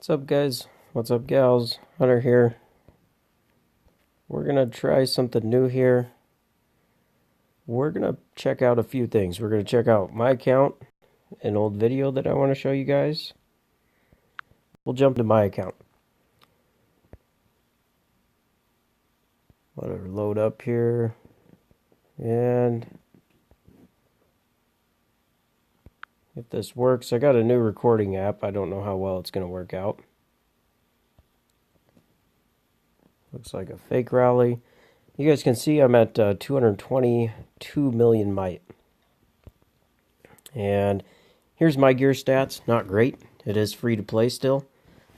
What's up, guys? What's up, gals? Hunter here. We're gonna try something new here. We're gonna check out a few things. We're gonna check out my account, an old video that I want to show you guys. We'll jump to my account. Let her load up here. And if this works, I got a new recording app. I don't know how well it's gonna work out. Looks like a fake rally. You guys can see I'm at 222 million might. And here's my gear stats. Not great. It is free to play still.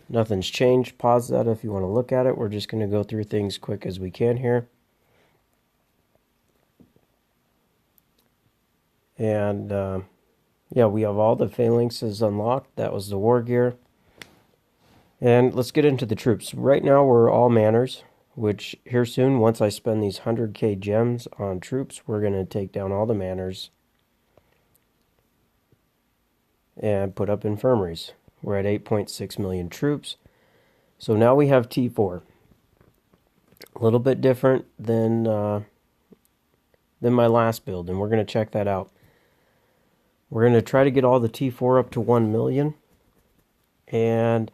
Nothing's changed. Pause that if you want to look at it. We're just going to go through things quick as we can here. And yeah, we have all the phalanxes unlocked. That was the war gear. And let's get into the troops. Right now we're all manners, which here soon, once I spend these 100k gems on troops, we're going to take down all the manners and put up infirmaries. We're at 8.6 million troops. So now we have T4. A little bit different than my last build, and we're going to check that out. We're going to try to get all the T4 up to 1 million. And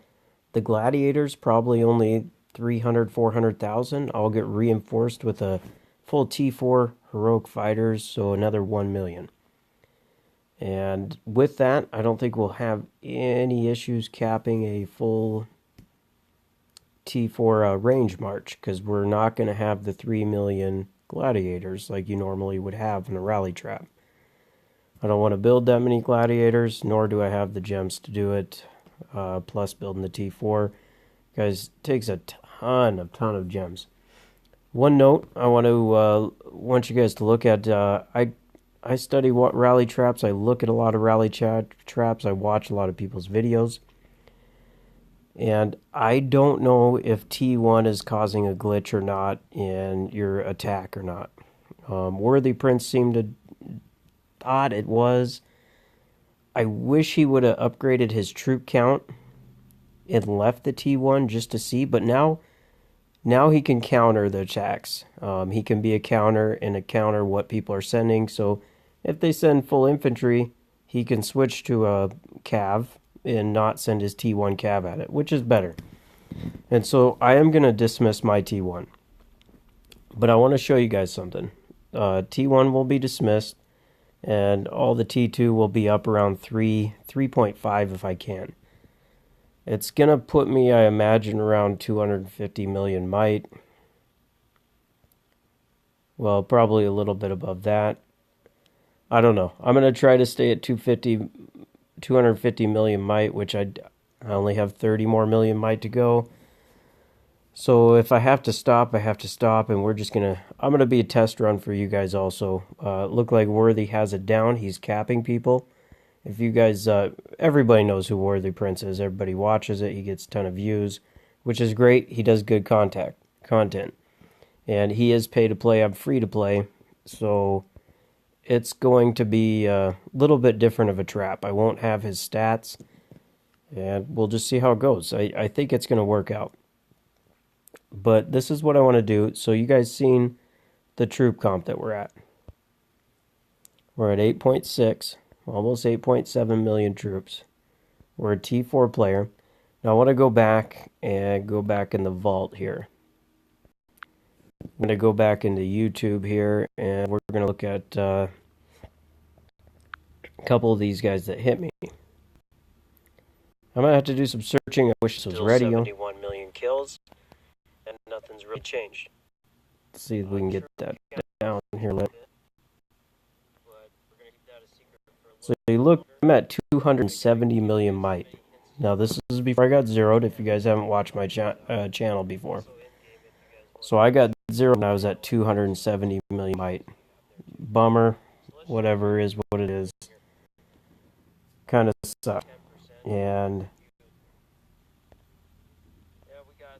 the gladiators, probably only 300, 400,000. I'll get reinforced with a full T4 heroic fighters, so another 1 million. And with that, I don't think we'll have any issues capping a full T4 range march, because we're not going to have the 3 million gladiators like you normally would have in a rally trap. I don't want to build that many gladiators, nor do I have the gems to do it, plus building the T4. Guys, it takes a ton of gems. One note I want you guys to look at, I study what rally traps. I look at a lot of rally traps. I watch a lot of people's videos. And I don't know if T1 is causing a glitch or not in your attack or not. Worthy Prince seemed to thought it was. I wish he would have upgraded his troop count and left the T1 just to see. But now he can counter the attacks. He can be a counter and counter what people are sending. So if they send full infantry, he can switch to a cav and not send his T1 cav at it, which is better. And so I am going to dismiss my T1. But I want to show you guys something. T1 will be dismissed, and all the T2 will be up around 3.5 if I can. It's going to put me, I imagine, around 250 million might. Well, probably a little bit above that. I don't know. I'm going to try to stay at 250 million might, which I only have 30 more million might to go. So if I have to stop, I have to stop, and I'm going to be a test run for you guys also. Look like Worthy has it down. He's capping people. If you guys, everybody knows who Worthy Prince is. Everybody watches it. He gets a ton of views, which is great. He does good content. And he is pay to play. I'm free to play. So it's going to be a little bit different of a trap. I won't have his stats, and we'll just see how it goes. I think it's going to work out. But this is what I want to do. So you guys seen the troop comp that we're at. We're at 8.6, almost 8.7 million troops. We're a T4 player. Now I want to go back in the vault here. I'm going to go back into YouTube here, and we're going to look at a couple of these guys that hit me. I'm going to have to do some searching. I wish this was ready. 71 million kills, and nothing's really changed. Let's see if we can get that down here. So you look, I'm at 270 million might. Now this is before I got zeroed, if you guys haven't watched my channel before. So I got zeroed and I was at 270 million might. Bummer, whatever is what it is. Kind of sucks. And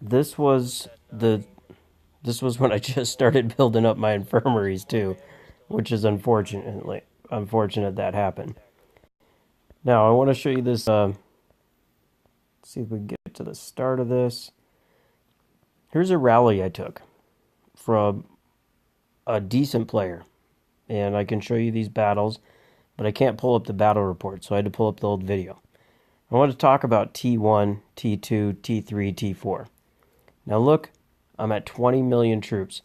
this was when I just started building up my infirmaries too, which is unfortunate that happened. Now I want to show you this. See if we can get to the start of this. Here's a rally I took from a decent player. And I can show you these battles, but I can't pull up the battle report, so I had to pull up the old video. I want to talk about T1, T2, T3, T4. Now look, I'm at 20 million troops.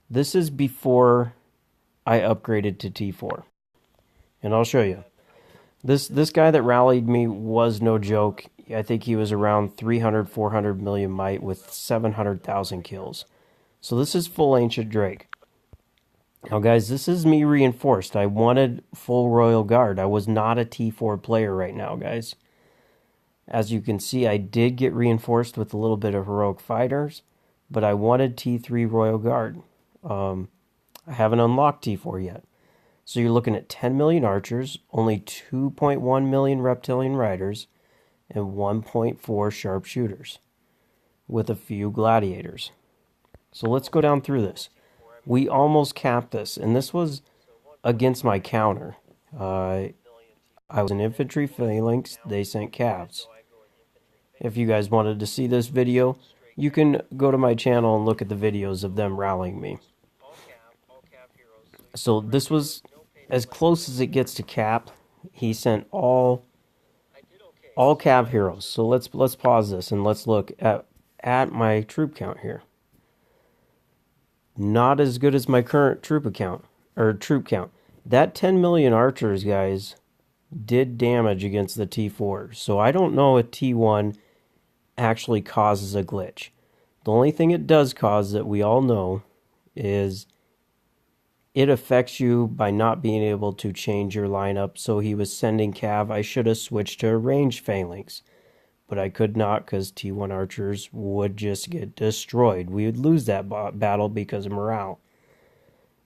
This is before I upgraded to T4. And I'll show you. This guy that rallied me was no joke. I think he was around 300, 400 million might with 700,000 kills. So this is full Ancient Drake. Now guys, this is me reinforced. I wanted full Royal Guard. I was not a T4 player right now, guys. As you can see, I did get reinforced with a little bit of Heroic Fighters, but I wanted T3 Royal Guard. I haven't unlocked T4 yet. So you're looking at 10 million archers, only 2.1 million reptilian riders, and 1.4 sharpshooters, with a few gladiators. So let's go down through this. We almost capped this, and this was against my counter. I was an infantry phalanx, they sent calves. If you guys wanted to see this video, you can go to my channel and look at the videos of them rallying me. So this was as close as it gets to cap. He sent all cav heroes. So let's pause this and let's look at my troop count here. Not as good as my current troop count. That 10 million archers, guys, did damage against the T4. So I don't know if T1 actually causes a glitch. The only thing it does cause that we all know is it affects you by not being able to change your lineup. So he was sending cav. I should have switched to a ranged phalanx, but I could not because T1 archers would just get destroyed. We would lose that battle because of morale.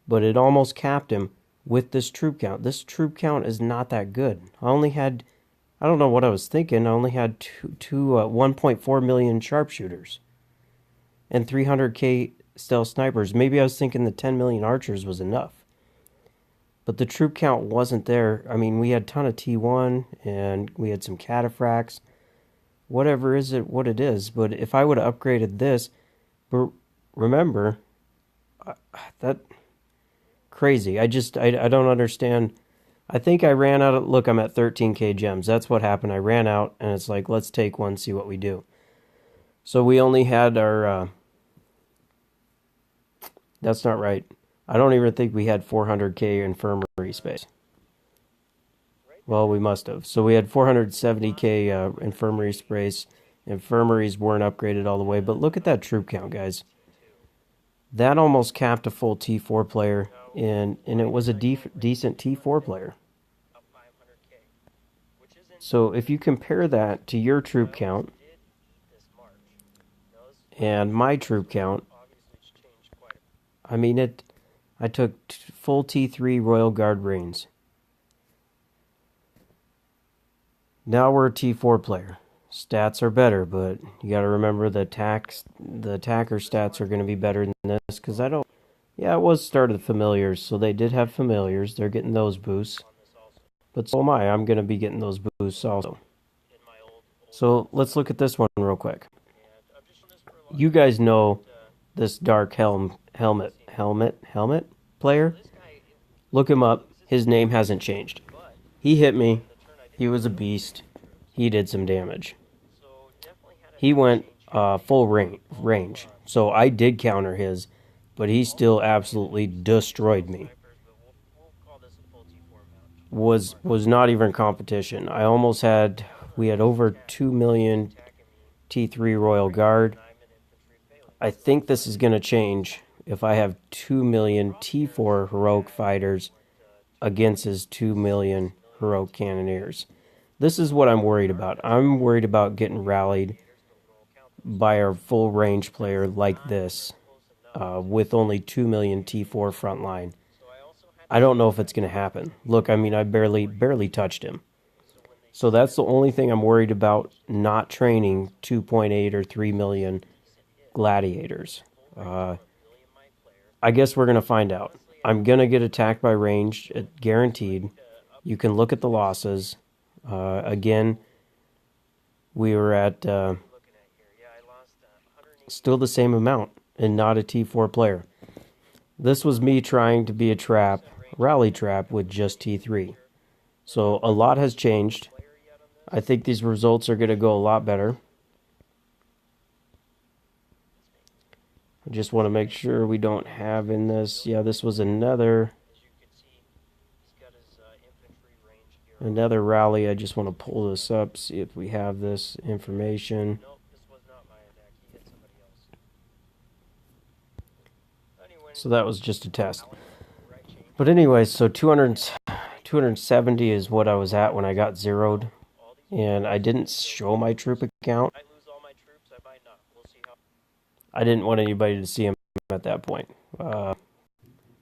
But it almost capped him with this troop count. This troop count is not that good. I don't know what I was thinking. I only had 1.4 million sharpshooters and 300k stealth snipers. Maybe I was thinking the 10 million archers was enough. But the troop count wasn't there. I mean, we had a ton of T1 and we had some cataphracts. Whatever is it, what it is. But if I would have upgraded this, but remember, that crazy. I don't understand. I think I ran out of, look, I'm at 13k gems. That's what happened. I ran out and it's like, let's take one, see what we do. So we only had our, that's not right. I don't even think we had 400k infirmary space. Well, we must have. So we had 470k infirmary space. Infirmaries weren't upgraded all the way. But look at that troop count, guys. That almost capped a full T4 player. And it was a decent T4 player. So if you compare that to your troop count and my troop count, I mean, I took full T3 Royal Guard Reigns. Now we're a T4 player. Stats are better, but you got to remember the attacker stats are going to be better than this because yeah, it was start of the familiars, so they did have familiars. They're getting those boosts. But so am I. I'm going to be getting those boosts also. So let's look at this one real quick. You guys know this Dark Helmet player? Look him up. His name hasn't changed. He hit me. He was a beast. He did some damage. He went full range. So I did counter his, but he still absolutely destroyed me. Was not even competition. We had over 2 million T3 Royal Guard. I think this is going to change if I have 2 million T4 Heroic Fighters against his 2 million Heroic Cannoneers. This is what I'm worried about. I'm worried about getting rallied by a full range player like this with only 2 million T4 frontline. I don't know if it's going to happen. Look, I mean, I barely touched him. So that's the only thing I'm worried about, not training 2.8 or 3 million gladiators. I guess we're going to find out. I'm going to get attacked by range, guaranteed. You can look at the losses. Again, we were at Still the same amount, and not a T4 player. This was me trying to be a trap, rally trap, with just T3. So a lot has changed. I think these results are going to go a lot better. I just want to make sure we don't have in this. Yeah, this was another rally. I just want to pull this up, see if we have this information. So that was just a test. But anyways, so 270 is what I was at when I got zeroed. And I didn't show my troop account. I didn't want anybody to see him at that point.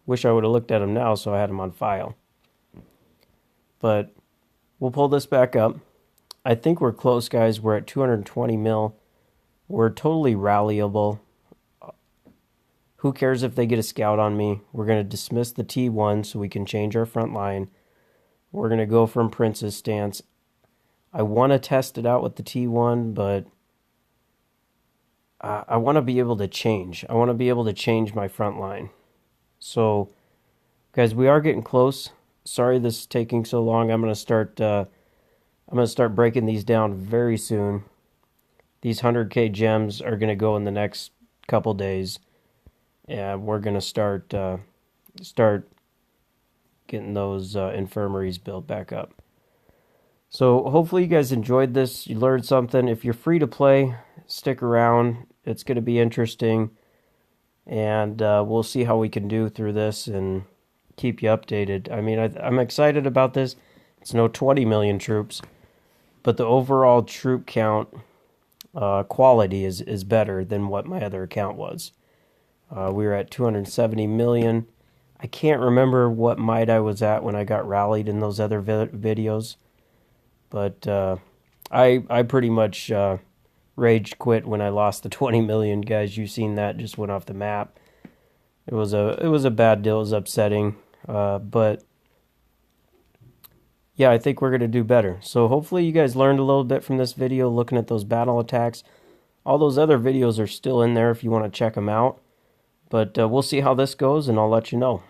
Wish I would have looked at him now so I had him on file. But we'll pull this back up. I think we're close, guys. We're at 220 mil. We're totally rallyable. Who cares if they get a scout on me? We're going to dismiss the T1 so we can change our front line. We're going to go from Prince's stance. I want to test it out with the T1, but I want to be able to change. I want to be able to change my front line. So, guys, we are getting close. Sorry this is taking so long. I'm going to start breaking these down very soon. These 100K gems are going to go in the next couple days. And we're going to start getting those infirmaries built back up. So hopefully you guys enjoyed this. You learned something. If you're free to play, stick around. It's going to be interesting. And we'll see how we can do through this and keep you updated. I mean, I'm excited about this. It's no 20 million troops. But the overall troop count quality is better than what my other account was. We were at 270 million. I can't remember what might I was at when I got rallied in those other videos. But I pretty much rage quit when I lost the 20 million, guys. You've seen that, just went off the map. It was a bad deal. It was upsetting. But yeah, I think we're going to do better. So hopefully you guys learned a little bit from this video, looking at those battle attacks. All those other videos are still in there if you want to check them out. But we'll see how this goes, and I'll let you know.